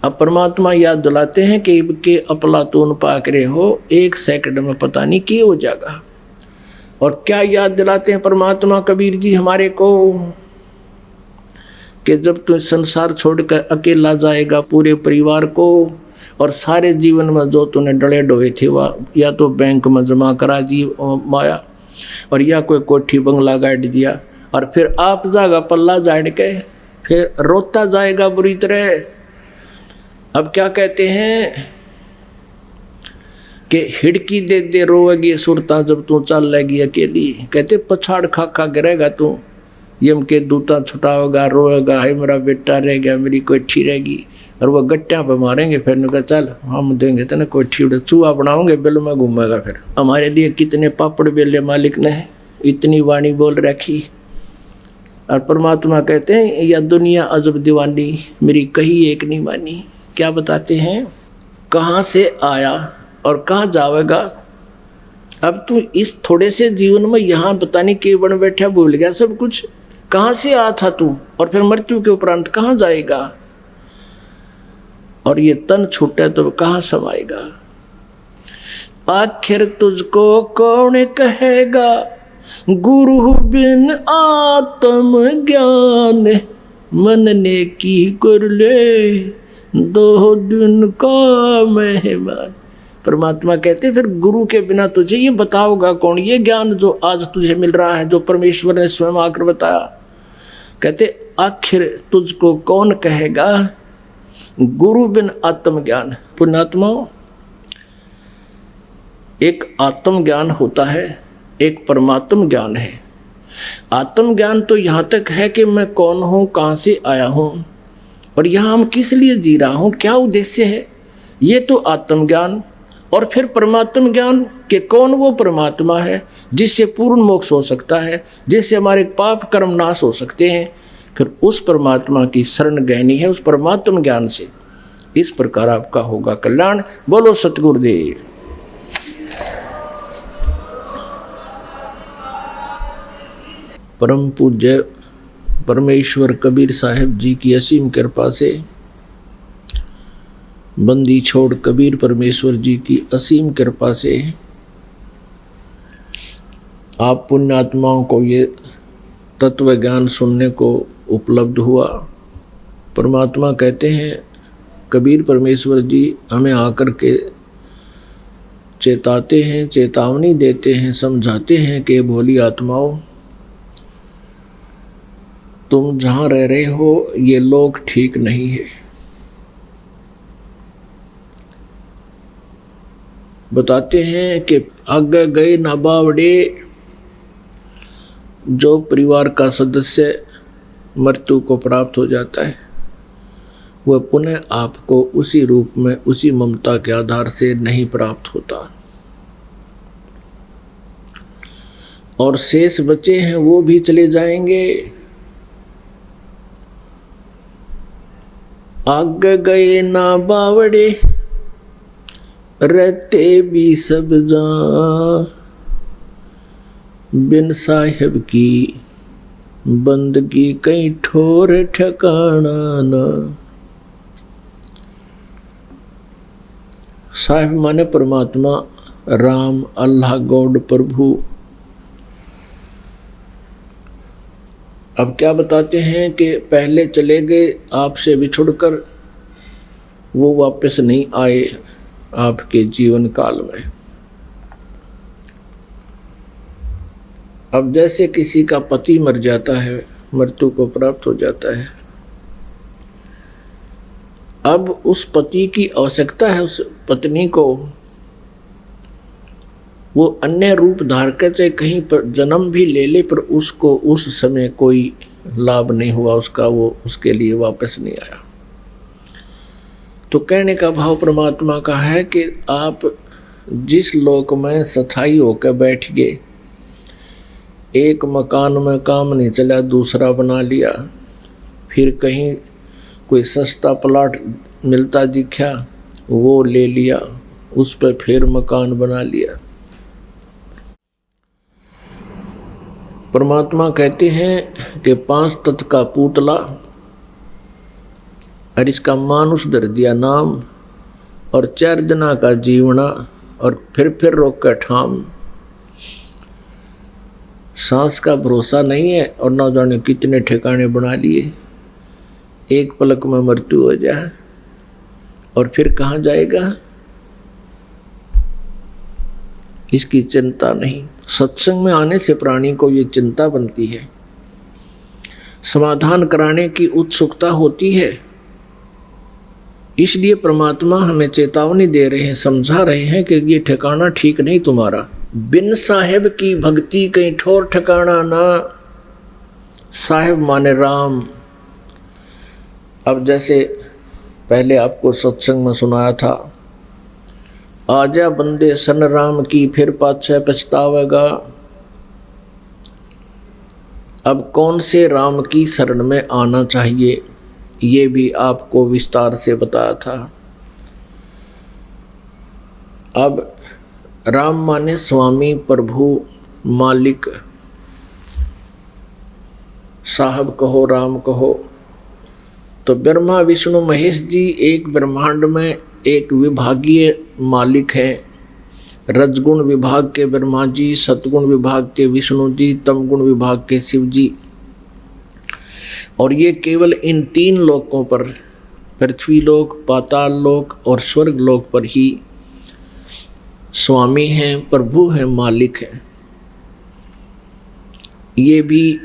अब परमात्मा याद दिलाते हैं कि अफलातून पाक रहे हो, 1 सेकंड में पता नहीं क्या हो जाएगा। और क्या याद दिलाते हैं परमात्मा कबीर जी हमारे को कि जब तू संसार छोड़कर अकेला जाएगा पूरे परिवार को और सारे जीवन में जो तूने डले डोए थे वह या तो बैंक में जमा करा दी माया और या कोई कोठी बंगला गाड़ दिया और फिर आप जाएगा पल्ला झाड़ के फिर रोता जाएगा बुरी तरह। अब क्या कहते हैं कि हिड़की दे दे रोएगी सुरता जब तू चल लेगी अकेली। कहते पछाड़ खा खा गिरेगा तू, यम के दूता छुटाओगा, रोएगा, हाय मेरा बेटा रह गया, मेरी कोठी रहेगी। और वह गट्टियाँ पे मारेंगे, फिर उनका चल हम देंगे तेना कोठी उड़े, चूहा बनाओगे बिल में घूमेगा। फिर हमारे लिए कितने पापड़ बेले मालिक ने इतनी वाणी बोल रखी। और परमात्मा कहते हैं या दुनिया अजब दीवानी, मेरी कही एक नहीं मानी। क्या बताते हैं, कहाँ से आया और कहाँ जाएगा। अब तू इस थोड़े से जीवन में यहाँ पता नहीं के बन बैठा, भूल गया सब कुछ। कहाँ से आया था तू और फिर मृत्यु के उपरांत कहाँ जाएगा। और ये तन छूटे तो कहाँ समाएगा। आखिर तुझको कौन कहेगा, गुरु बिन आत्म ज्ञान, मन ने की कर ले 2 दिन का मेहमान। परमात्मा कहते फिर गुरु के बिना तुझे ये बताओगा कौन, ये ज्ञान जो आज तुझे मिल रहा है, जो परमेश्वर ने स्वयं आकर बताया। कहते आखिर तुझको कौन कहेगा, गुरु बिन आत्मज्ञान। पुण्यात्माओं, एक आत्म ज्ञान होता है, एक परमात्म ज्ञान है। आत्म ज्ञान तो यहाँ तक है कि मैं कौन हूँ, कहाँ से आया हूँ और यहाँ हम किस लिए जी रहा हूँ, क्या उद्देश्य है, ये तो आत्मज्ञान। और फिर परमात्म ज्ञान कि कौन वो परमात्मा है जिससे पूर्ण मोक्ष हो सकता है, जिससे हमारे पाप कर्म नाश हो सकते हैं। फिर उस परमात्मा की शरण गहनी है, उस परमात्म ज्ञान से। इस प्रकार आपका होगा कल्याण। बोलो सतगुरुदेव। परम पूज्य परमेश्वर कबीर साहब जी की असीम कृपा से, बंदी छोड़ कबीर परमेश्वर जी की असीम कृपा से आप पुण्यात्माओं को ये तत्व ज्ञान सुनने को उपलब्ध हुआ। परमात्मा कहते हैं, कबीर परमेश्वर जी हमें आकर के चेताते हैं, चेतावनी देते हैं, समझाते हैं कि भोली आत्माओं, तुम जहाँ रह रहे हो ये लोग ठीक नहीं है। बताते हैं कि आगे गए ना बावड़े, जो परिवार का सदस्य मृत्यु को प्राप्त हो जाता है वह पुनः आपको उसी रूप में, उसी ममता के आधार से नहीं प्राप्त होता। और शेष बचे हैं वो भी चले जाएंगे। आगे गए ना बावड़े, रहते भी सब जहाँ, बिन साहिब की बंदगी कहीं ठोर ठिकाना ना। साहिब माने परमात्मा, राम, अल्लाह, गॉड, प्रभु। अब क्या बताते हैं कि पहले चले गए आपसे बिछुड़कर, वो वापस नहीं आए आपके जीवन काल में। अब जैसे किसी का पति मर जाता है, मृत्यु को प्राप्त हो जाता है, अब उस पति की आवश्यकता है उस पत्नी को, वो अन्य रूप धार कर चाहे कहीं पर जन्म भी ले ले, पर उसको उस समय कोई लाभ नहीं हुआ उसका, वो उसके लिए वापस नहीं आया। तो कहने का भाव परमात्मा का है कि आप जिस लोक में स्थायी होकर बैठ गए, एक मकान में काम नहीं चला दूसरा बना लिया, फिर कहीं कोई सस्ता प्लॉट मिलता दिखा वो ले लिया, उस पर फिर मकान बना लिया। परमात्मा कहते हैं कि 5 तत्व का पुतला और इसका मानुष धर दिया नाम, और 4 दिना का जीवना, और फिर रोक कर ठाम। सांस का भरोसा नहीं है, और ना जाने कितने ठिकाने बना लिए। एक पलक में मृत्यु हो जाए और फिर कहाँ जाएगा, इसकी चिंता नहीं। सत्संग में आने से प्राणी को ये चिंता बनती है, समाधान कराने की उत्सुकता होती है। इसलिए परमात्मा हमें चेतावनी दे रहे हैं, समझा रहे हैं कि ये ठिकाना ठीक नहीं तुम्हारा। बिन साहेब की भक्ति कहीं ठोर ठिकाना ना, साहेब माने राम। अब जैसे पहले आपको सत्संग में सुनाया था, आजा बंदे सन राम की फिर पाछे पछतावेगा। अब कौन से राम की शरण में आना चाहिए, ये भी आपको विस्तार से बताया था। अब राम माने स्वामी, प्रभु, मालिक, साहब कहो, राम कहो। तो ब्रह्मा विष्णु महेश जी एक ब्रह्मांड में एक विभागीय मालिक हैं। रजगुण विभाग के ब्रह्मा जी, सतगुण विभाग के विष्णु जी, तमगुण विभाग के शिव जी। और ये केवल इन 3 लोकों पर, पृथ्वी लोक, पाताल लोक और स्वर्ग लोक पर ही स्वामी हैं, प्रभु हैं, मालिक हैं। ये भी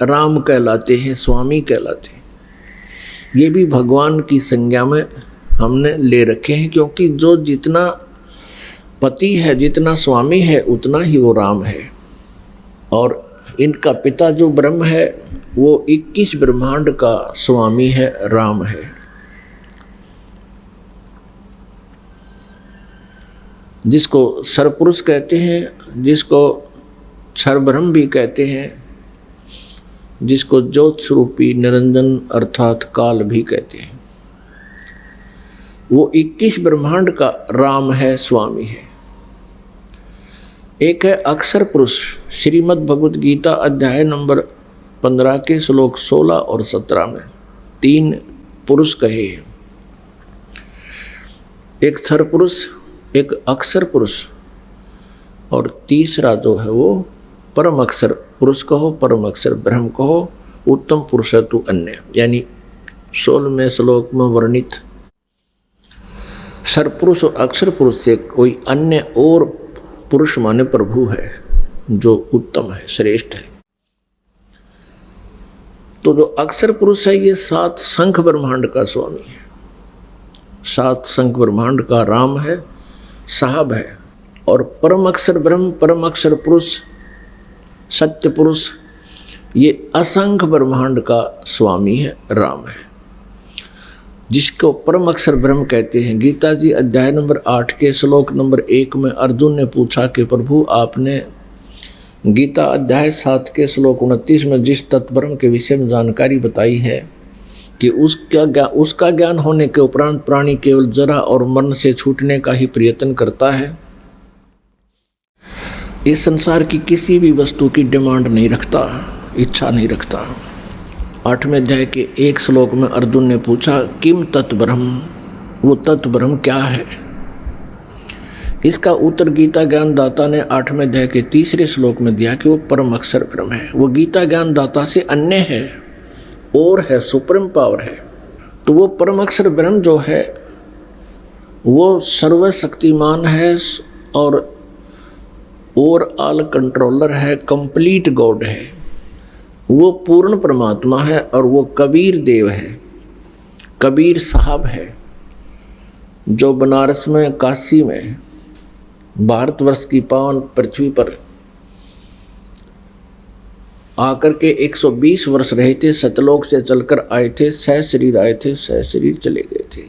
राम कहलाते हैं, स्वामी कहलाते हैं। ये भी भगवान की संज्ञा में हमने ले रखे हैं, क्योंकि जो जितना पति है, जितना स्वामी है, उतना ही वो राम है। और इनका पिता जो ब्रह्म है, वो 21 ब्रह्मांड का स्वामी है, राम है। जिसको सरपुरुष कहते हैं, जिसको क्षरब्रह्म भी कहते हैं, जिसको ज्योत स्वरूपी निरंजन अर्थात काल भी कहते हैं, वो 21 ब्रह्मांड का राम है, स्वामी है। एक है अक्षर पुरुष, श्रीमद् भगवत गीता अध्याय नंबर 15 के श्लोक 16 और 17 में 3 पुरुष कहे हैं। एक क्षर पुरुष, एक अक्षर पुरुष, और तीसरा जो है वो परम अक्षर पुरुष कहो, परम अक्षर ब्रह्म कहो, उत्तम पुरुष तु अन्य। यानी 16वें श्लोक में वर्णित सरपुरुष और अक्षर पुरुष से कोई अन्य और पुरुष माने प्रभु है, जो उत्तम है, श्रेष्ठ है। तो जो अक्षर पुरुष है, ये 7 शंख ब्रह्मांड का स्वामी है, 7 शंख ब्रह्मांड का राम है, साहब है। और परम अक्षर ब्रह्म, परम अक्षर पुरुष, सत्य पुरुष, ये असंख्य ब्रह्मांड का स्वामी है, राम है, जिसको परम अक्षर ब्रह्म कहते हैं। गीता जी अध्याय नंबर 8 के श्लोक नंबर 1 में अर्जुन ने पूछा कि प्रभु, आपने गीता अध्याय 7 के श्लोक 29 में जिस तत्ब्रह्म के विषय में जानकारी बताई है कि उसका ज्ञान होने के उपरांत प्राणी केवल जरा और मरण से छूटने का ही प्रयत्न करता है, इस संसार की किसी भी वस्तु की डिमांड नहीं रखता, इच्छा नहीं रखता। 8वें अध्याय के 1 श्लोक में अर्जुन ने पूछा, किम तत्ब्रह्म, वो तत्ब्रह्म क्या है? इसका उत्तर गीता ज्ञान दाता ने 8वें अध्याय के 3 श्लोक में दिया कि वो परम अक्षर ब्रह्म है। वो गीता ज्ञान दाता से अन्य है और है, सुप्रीम पावर है। तो वो परम अक्षर ब्रह्म जो है वो सर्वशक्तिमान है और ऑल कंट्रोलर है, कंप्लीट गॉड है। वो पूर्ण परमात्मा है और वो कबीर देव है, कबीर साहब है, जो बनारस में, काशी में, भारतवर्ष की पावन पृथ्वी पर आकर के 120 वर्ष रहे थे, सतलोक से चलकर आए थे, सह शरीर आए थे, सह शरीर चले गए थे।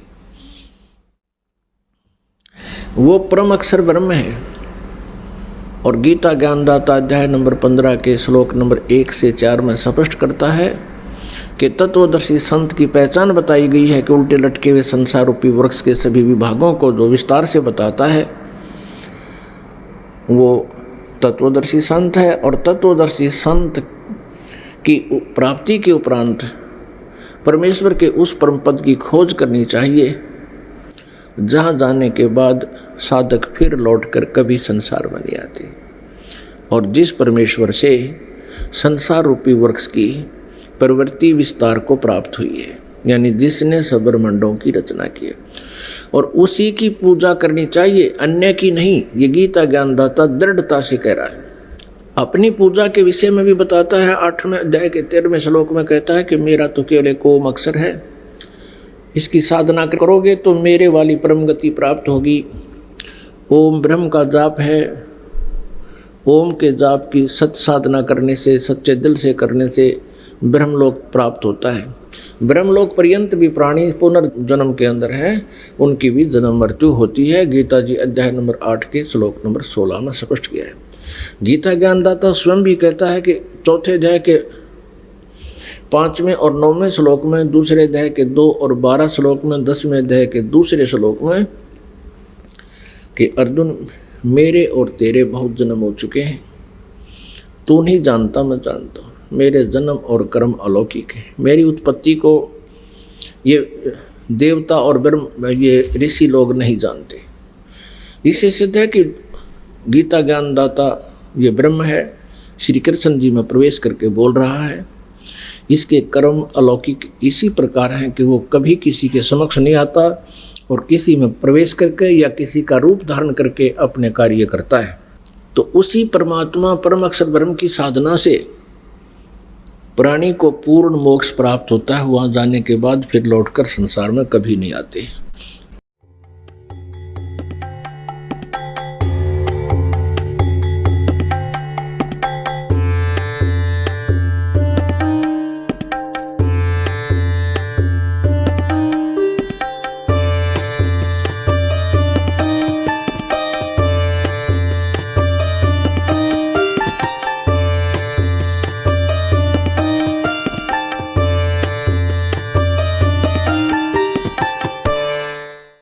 वो परम अक्षर ब्रह्म है। और गीता ज्ञानदाता अध्याय नंबर 15 के श्लोक नंबर 1 से 4 में स्पष्ट करता है कि तत्वदर्शी संत की पहचान बताई गई है कि उल्टे लटके हुए संसार रूपी वृक्ष के सभी विभागों को जो विस्तार से बताता है वो तत्वदर्शी संत है। और तत्वदर्शी संत की प्राप्ति के उपरांत परमेश्वर के उस परम पद की खोज करनी चाहिए जहाँ जाने के बाद साधक फिर लौटकर कभी संसार में नहीं आते। और जिस परमेश्वर से संसार रूपी वृक्ष की प्रवृत्ति विस्तार को प्राप्त हुई है, यानी जिसने सब ब्रह्मांडों की रचना की है, और उसी की पूजा करनी चाहिए, अन्य की नहीं। ये गीता ज्ञानदाता दृढ़ता से कह रहा है। अपनी पूजा के विषय में भी बताता है। 8वें अध्याय के 13वें श्लोक में कहता है कि मेरा तो केवल एक ओम अक्षर है, इसकी साधना करोगे तो मेरे वाली परम गति प्राप्त होगी। ओम ब्रह्म का जाप है। ओम के जाप की सत साधना करने से, सच्चे दिल से करने से ब्रह्मलोक प्राप्त होता है। ब्रह्मलोक पर्यंत भी प्राणी पुनर्जन्म के अंदर है, उनकी भी जन्म मृत्यु होती है। गीता जी अध्याय नंबर 8 के श्लोक नंबर 16 में स्पष्ट किया है। गीता ज्ञानदाता स्वयं भी कहता है कि चौथे अध्याय के 5वें और 9वें श्लोक में, दूसरे अध्याय के 2 और 12 श्लोक में, 10वें अध्याय के दूसरे श्लोक में कि अर्जुन मेरे और तेरे बहुत जन्म हो चुके हैं, तू नहीं जानता मैं जानता हूँ। मेरे जन्म और कर्म अलौकिक है। मेरी उत्पत्ति को ये देवता और ब्रह्म, ये ऋषि लोग नहीं जानते। इससे सिद्ध है कि गीता ज्ञानदाता ये ब्रह्म है, श्री कृष्ण जी में प्रवेश करके बोल रहा है। इसके कर्म अलौकिक इसी प्रकार हैं कि वो कभी किसी के समक्ष नहीं आता और किसी में प्रवेश करके या किसी का रूप धारण करके अपने कार्य करता है। तो उसी परमात्मा परम अक्षर ब्रह्म की साधना से प्राणी को पूर्ण मोक्ष प्राप्त होता है। वहाँ जाने के बाद फिर लौटकर संसार में कभी नहीं आते।